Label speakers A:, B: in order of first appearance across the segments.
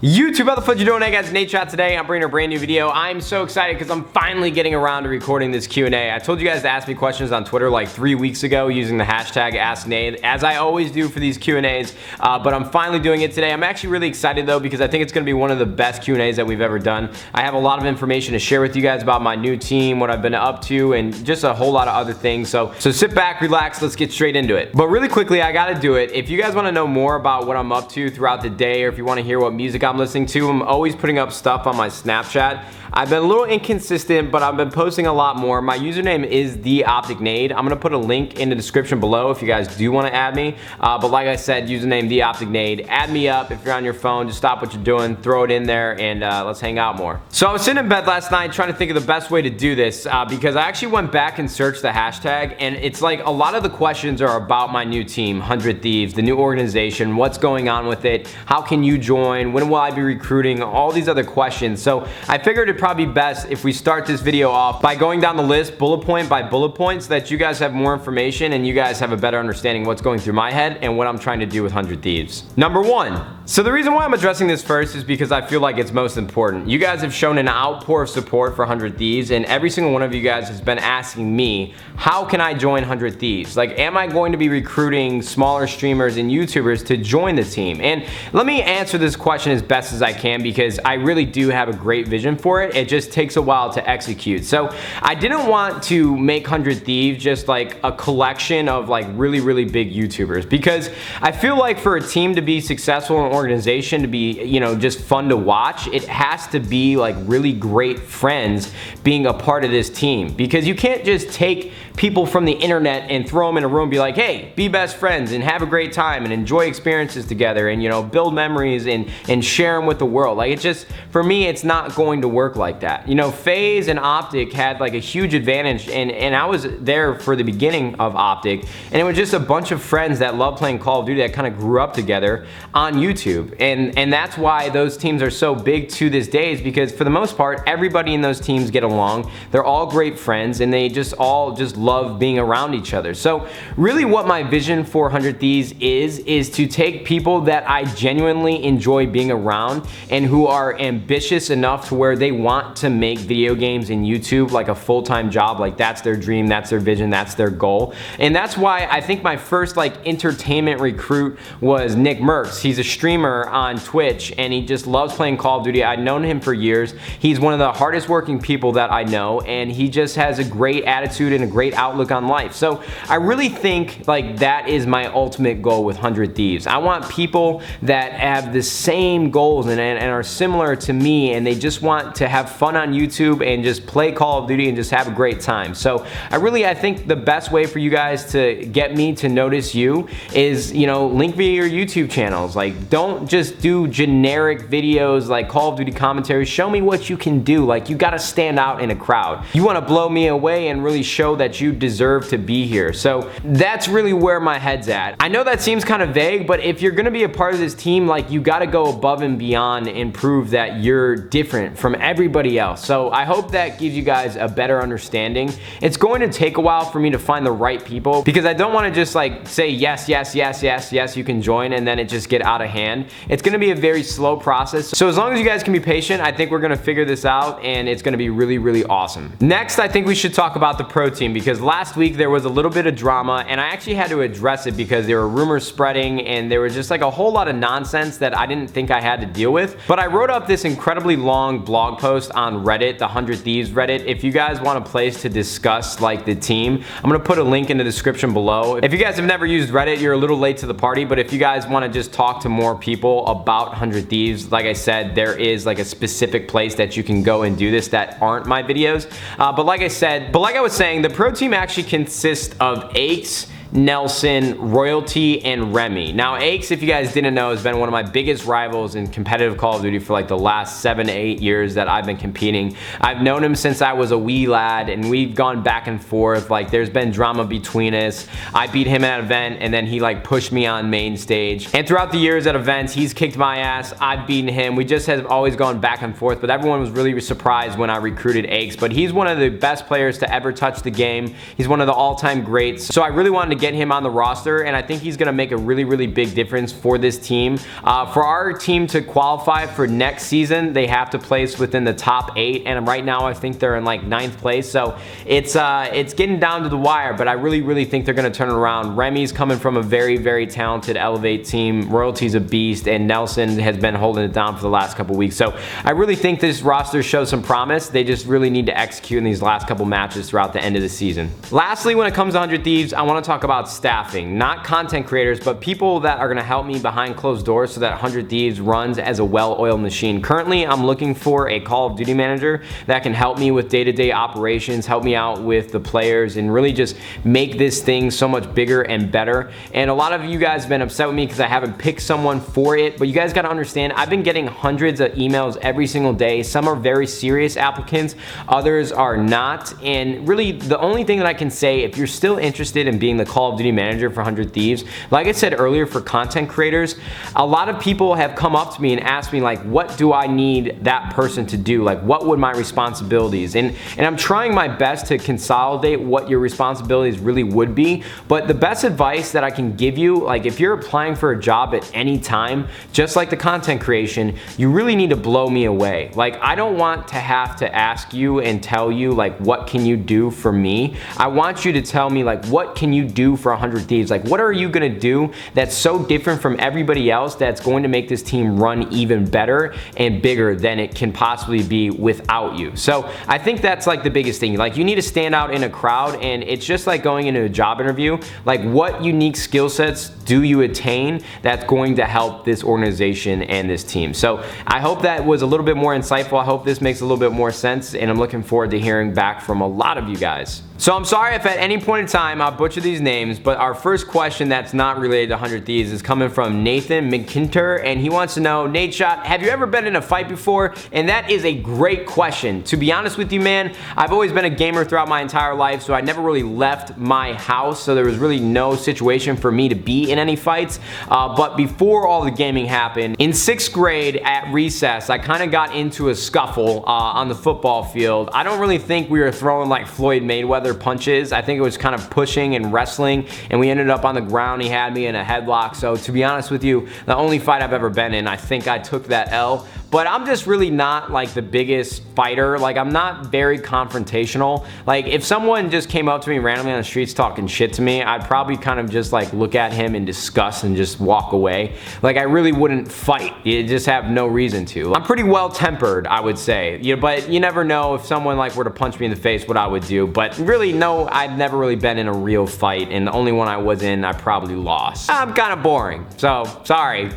A: YouTube, how the fuck you doing? Hey guys, Nadeshot today. I'm bringing a brand new video. I'm so excited because I'm finally getting around to recording this Q&A. I told you guys to ask me questions on Twitter like 3 weeks ago using the hashtag AskNade, as I always do for these Q&As, but I'm finally doing it today. I'm actually really excited though because I think it's going to be one of the best Q&As that we've ever done. I have a lot of information to share with you guys about my new team, what I've been up to, and just a whole lot of other things. So sit back, relax, let's get straight into it. But really quickly, I gotta do it. If you guys want to know more about what I'm up to throughout the day, or if you want to hear what music I'm listening to, I'm always putting up stuff on my Snapchat. I've been a little inconsistent, but I've been posting a lot more. My username is TheOpticNade. I'm gonna put a link in the description below if you guys do want to add me. But like I said, username TheOpticNade. Add me up if you're on your phone. Just stop what you're doing, throw it in there, and let's hang out more. So I was sitting in bed last night trying to think of the best way to do this because I actually went back and searched the hashtag, and it's like a lot of the questions are about my new team, 100 Thieves, the new organization, what's going on with it, how can you join, when will I be recruiting, all these other questions. So I figured it'd probably be best if we start this video off by going down the list bullet point by bullet point so that you guys have more information and you guys have a better understanding of what's going through my head and what I'm trying to do with 100 Thieves. Number 1. So the reason why I'm addressing this first is because I feel like it's most important. You guys have shown an outpour of support for 100 Thieves, and every single one of you guys has been asking me, how can I join 100 Thieves? Like, am I going to be recruiting smaller streamers and YouTubers to join the team? And let me answer this question as best as I can because I really do have a great vision for it. It just takes a while to execute. So I didn't want to make 100 Thieves just like a collection of like really big YouTubers, because I feel like for a team to be successful and organization to be, you know, just fun to watch, it has to be like really great friends being a part of this team, because you can't just take people from the internet and throw them in a room and be like, hey, be best friends and have a great time and enjoy experiences together and, you know, build memories and share them with the world. Like, it just, for me, it's not going to work like that. You know, FaZe and Optic had like a huge advantage, and I was there for the beginning of Optic, and it was just a bunch of friends that love playing Call of Duty that kind of grew up together on YouTube. And that's why those teams are so big to this day, is because for the most part, everybody in those teams get along. They're all great friends, and they just all just love being around each other. So really what my vision for 100 Thieves is to take people that I genuinely enjoy being around and who are ambitious enough to where they want to make video games and YouTube like a full-time job. Like, that's their dream, that's their vision, that's their goal. And that's why I think my first like entertainment recruit was Nick Merckx. He's a streamer on Twitch, and he just loves playing Call of Duty. I've known him for years. He's one of the hardest working people that I know, and he just has a great attitude and a great outlook on life. So I really think like that is my ultimate goal with 100 Thieves. I want people that have the same goals and are similar to me, and they just want to have fun on YouTube and just play Call of Duty and just have a great time. So I think the best way for you guys to get me to notice you is, you know, link via your YouTube channels. Like, don't just do generic videos like Call of Duty commentary. Show me what you can do. Like, you gotta stand out in a crowd. You wanna blow me away and really show that you deserve to be here. So that's really where my head's at. I know that seems kind of vague, but if you're gonna be a part of this team, like, you gotta go above and beyond and prove that you're different from everybody else. So I hope that gives you guys a better understanding. It's going to take a while for me to find the right people, because I don't wanna just like say yes, you can join, and then it just get out of hand. It's gonna be a very slow process. So as long as you guys can be patient, I think we're gonna figure this out, and it's gonna be really awesome. Next, I think we should talk about the pro team, because last week there was a little bit of drama, and I actually had to address it because there were rumors spreading, and there was just like a whole lot of nonsense that I didn't think I had to deal with. But I wrote up this incredibly long blog post on Reddit, the 100 Thieves Reddit. If you guys want a place to discuss like the team, I'm gonna put a link in the description below. If you guys have never used Reddit, you're a little late to the party, but if you guys wanna just talk to more people about 100 Thieves, like I said, there is like a specific place that you can go and do this that aren't my videos. But like I was saying, the pro team actually consists of Aches, Nelson, Royalty, and Remmy. Now, Aches, if you guys didn't know, has been one of my biggest rivals in competitive Call of Duty for like the last 7 to 8 years that I've been competing. I've known him since I was a wee lad, and we've gone back and forth. Like, there's been drama between us. I beat him at an event, and then he like pushed me on main stage. And throughout the years at events, he's kicked my ass, I've beaten him. We just have always gone back and forth, but everyone was really surprised when I recruited Aches. But he's one of the best players to ever touch the game. He's one of the all-time greats. So I really wanted to to get him on the roster, and I think he's going to make a really big difference for this team. For our team to qualify for next season, they have to place within the top 8, and right now I think they're in like 9th place, so it's getting down to the wire, but I really think they're going to turn it around. Remy's coming from a very talented Elevate team. Royalty's a beast, and Nelson has been holding it down for the last couple weeks, so I really think this roster shows some promise. They just really need to execute in these last couple matches throughout the end of the season. Lastly, when it comes to 100 Thieves, I want to talk about staffing. Not content creators, but people that are going to help me behind closed doors so that 100 Thieves runs as a well-oiled machine. Currently, I'm looking for a Call of Duty manager that can help me with day-to-day operations, help me out with the players, and really just make this thing so much bigger and better. And a lot of you guys have been upset with me because I haven't picked someone for it, but you guys got to understand, I've been getting hundreds of emails every single day. Some are very serious applicants, others are not, and really the only thing that I can say, if you're still interested in being the Call of Duty manager for 100 Thieves, like I said earlier, for content creators, a lot of people have come up to me and asked me like, what do I need that person to do? Like, what would my responsibilities? And I'm trying my best to consolidate what your responsibilities really would be, but the best advice that I can give you, like if you're applying for a job at any time, just like the content creation, you really need to blow me away. Like, I don't want to have to ask you and tell you like, what can you do for me? I want you to tell me like, what can you do for 100 Thieves? Like, what are you gonna do that's so different from everybody else that's going to make this team run even better and bigger than it can possibly be without you? So I think that's like the biggest thing. Like, you need to stand out in a crowd, and it's just like going into a job interview. Like, what unique skill sets do you attain that's going to help this organization and this team? So I hope that was a little bit more insightful. I hope this makes a little bit more sense, and I'm looking forward to hearing back from a lot of you guys. So I'm sorry if at any point in time I butcher these names, but our first question that's not related to 100 Thieves is coming from Nathan McKinter, and he wants to know, Nadeshot, have you ever been in a fight before? And that is a great question. To be honest with you, man, I've always been a gamer throughout my entire life, so I never really left my house, so there was really no situation for me to be in any fights. But before all the gaming happened, in 6th grade at recess, I kind of got into a scuffle on the football field. I don't really think we were throwing like Floyd Mayweather punches. I think it was kind of pushing and wrestling, and we ended up on the ground. He had me in a headlock. So to be honest with you, the only fight I've ever been in, I think I took that L. But I'm just really not like the biggest fighter. Like, I'm not very confrontational. Like, if someone just came up to me randomly on the streets talking shit to me, I'd probably kind of just like look at him in disgust and just walk away. Like, I really wouldn't fight. You just have no reason to. I'm pretty well tempered, I would say. But you never know if someone like were to punch me in the face what I would do. But really, no, I've never really been in a real fight, and the only one I was in, I probably lost. I'm kind of boring, so sorry.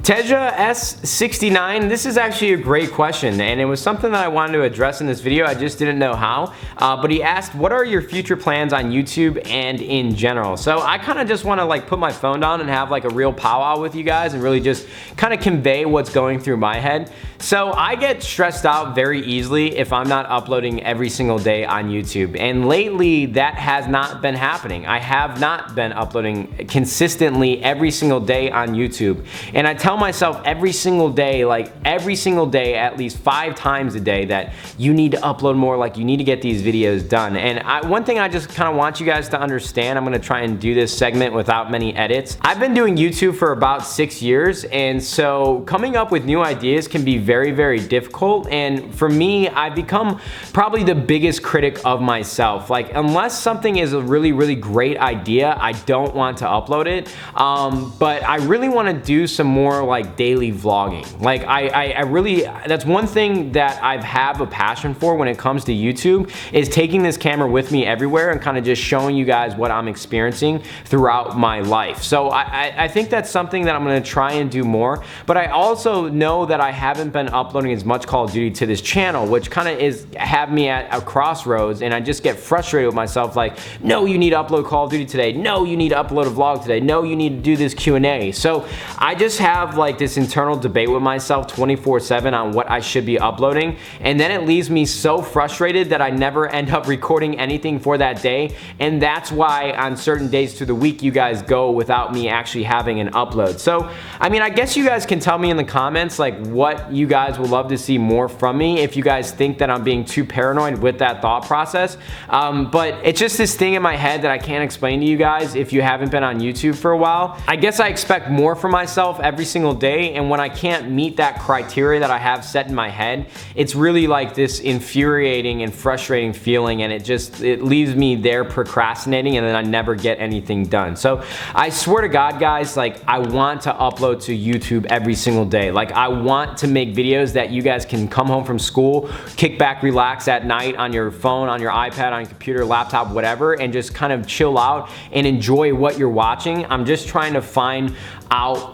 A: Teja S69, this is actually a great question, and it was something that I wanted to address in this video. I just didn't know how, but he asked, what are your future plans on YouTube and in general? So I kind of just want to like put my phone down and have like a real powwow with you guys and really just kind of convey what's going through my head. So I get stressed out very easily if I'm not uploading every single day on YouTube, and lately that has not been happening. I have not been uploading consistently every single day on YouTube, and I tell myself every single day, like every single day, at least 5 times a day, that you need to upload more, like you need to get these videos done. And one thing I just kind of want you guys to understand, I'm gonna try and do this segment without many edits. I've been doing YouTube for about 6 years, and so coming up with new ideas can be very difficult. And for me, I've become probably the biggest critic of myself. Like, unless something is a really great idea, I don't want to upload it. But I really want to do some more like daily vlogging. Like, I really, that's one thing that I have a passion for when it comes to YouTube, is taking this camera with me everywhere and kind of just showing you guys what I'm experiencing throughout my life. So I think that's something that I'm going to try and do more. But I also know that I haven't been uploading as much Call of Duty to this channel, which kind of have me at a crossroads, and I just get frustrated with myself, like, no, you need to upload Call of Duty today. No, you need to upload a vlog today. No, you need to do this Q&A. So I just have have like this internal debate with myself 24/7 on what I should be uploading, and then it leaves me so frustrated that I never end up recording anything for that day. And that's why on certain days through the week you guys go without me actually having an upload. So I mean, I guess you guys can tell me in the comments like what you guys would love to see more from me, if you guys think that I'm being too paranoid with that thought process. But it's just this thing in my head that I can't explain to you guys if you haven't been on YouTube for a while. I guess I expect more from myself every single day, and when I can't meet that criteria that I have set in my head, it's really like this infuriating and frustrating feeling, and it leaves me there procrastinating, and then I never get anything done. So I swear to God, guys, like I want to upload to YouTube every single day. Like I want to make videos that you guys can come home from school, kick back, relax at night on your phone, on your iPad, on your computer, laptop, whatever, and just kind of chill out and enjoy what you're watching. I'm just trying to find out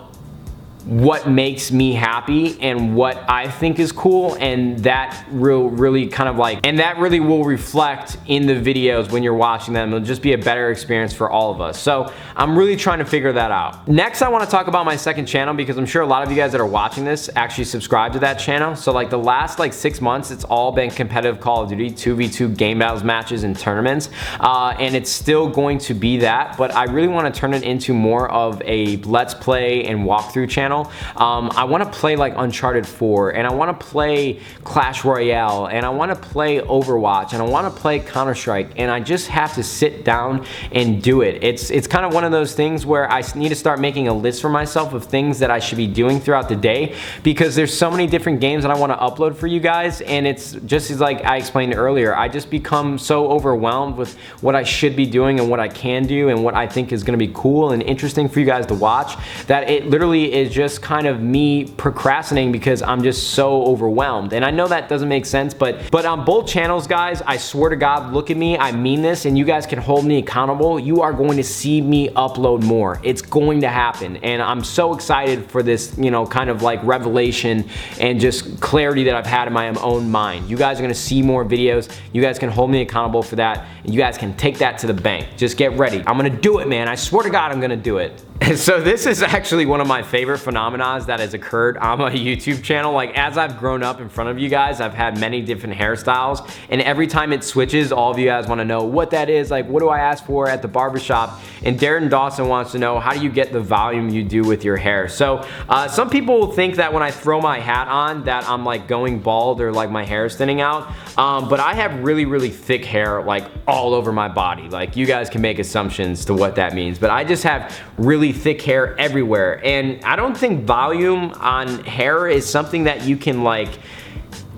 A: what makes me happy and what I think is cool, and that really kind of like, and that really will reflect in the videos when you're watching them. It'll just be a better experience for all of us. So I'm really trying to figure that out. Next, I want to talk about my second channel, because I'm sure a lot of you guys that are watching this actually subscribe to that channel. So like the last like 6 months, it's all been competitive Call of Duty 2v2 game battles, matches, and tournaments, and it's still going to be that, but I really want to turn it into more of a let's play and walkthrough channel. I want to play like Uncharted 4, and I want to play Clash Royale, and I want to play Overwatch, and I want to play Counter-Strike, and I just have to sit down and do it. It's kind of one of those things where I need to start making a list for myself of things that I should be doing throughout the day, because there's so many different games that I want to upload for you guys, and it's just as like I explained earlier, I just become so overwhelmed with what I should be doing and what I can do and what I think is going to be cool and interesting for you guys to watch, that it literally is just kind of me procrastinating because I'm just so overwhelmed. And I know that doesn't make sense, but on both channels, guys, I swear to God, look at me, I mean this, and you guys can hold me accountable. You are going to see me upload more. It's going to happen, and I'm so excited for this, you know, kind of like revelation and just clarity that I've had in my own mind. You guys are gonna see more videos. You guys can hold me accountable for that, and you guys can take that to the bank. Just get ready. I'm gonna do it, man. I swear to God, I'm gonna do it. So this is actually one of my favorite phenomena that has occurred on my YouTube channel. Like as I've grown up in front of you guys, I've had many different hairstyles, and every time it switches, all of you guys want to know what that is. Like, what do I ask for at the barbershop? And Darren Dawson wants to know, how do you get the volume you do with your hair? So some people think that when I throw my hat on that I'm like going bald or like my hair is thinning out, but I have really thick hair like all over my body. Like you guys can make assumptions to what that means, but I just have really thick hair everywhere, and I don't think volume on hair is something that you can like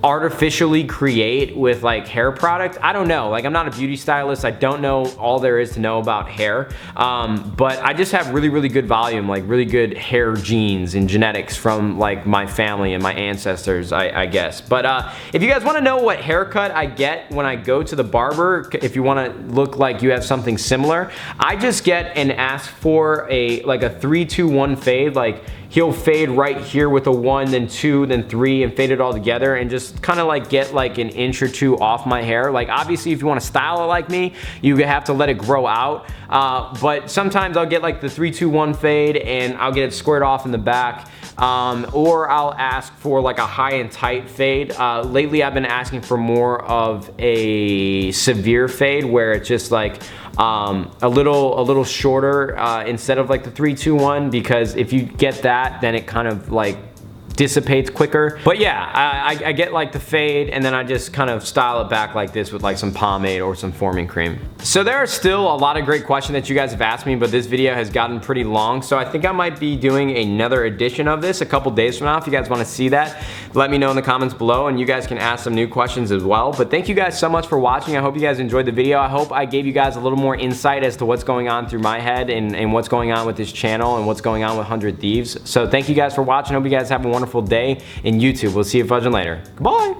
A: artificially create with like hair product. I don't know, like I'm not a beauty stylist, I don't know all there is to know about hair, but I just have really good volume, like really good hair genes and genetics from like my family and my ancestors, I guess. But if you guys want to know what haircut I get when I go to the barber, if you want to look like you have something similar, I just get and ask for a like a 3-2-1 fade. Like he'll fade right here with a 1, then 2, then 3, and fade it all together, and just kind of like get like an inch or 2 off my hair. Like obviously if you want to style it like me, you have to let it grow out, but sometimes I'll get like the 3-2-1 fade and I'll get it squared off in the back, or I'll ask for like a high and tight fade. Lately I've been asking for more of a severe fade where it's just like a little shorter instead of like the 3-2-1, because if you get that, then it kind of like dissipates quicker. But yeah, I get like the fade, and then I just kind of style it back like this with like some pomade or some forming cream. So there are still a lot of great questions that you guys have asked me, but this video has gotten pretty long, so I think I might be doing another edition of this a couple days from now. If you guys want to see that, let me know in the comments below, and you guys can ask some new questions as well. But thank you guys so much for watching. I hope you guys enjoyed the video. I hope I gave you guys a little more insight as to what's going on through my head and what's going on with this channel and what's going on with 100 Thieves. So thank you guys for watching. Hope you guys have a wonderful day in YouTube. We'll see you fudging later. Goodbye.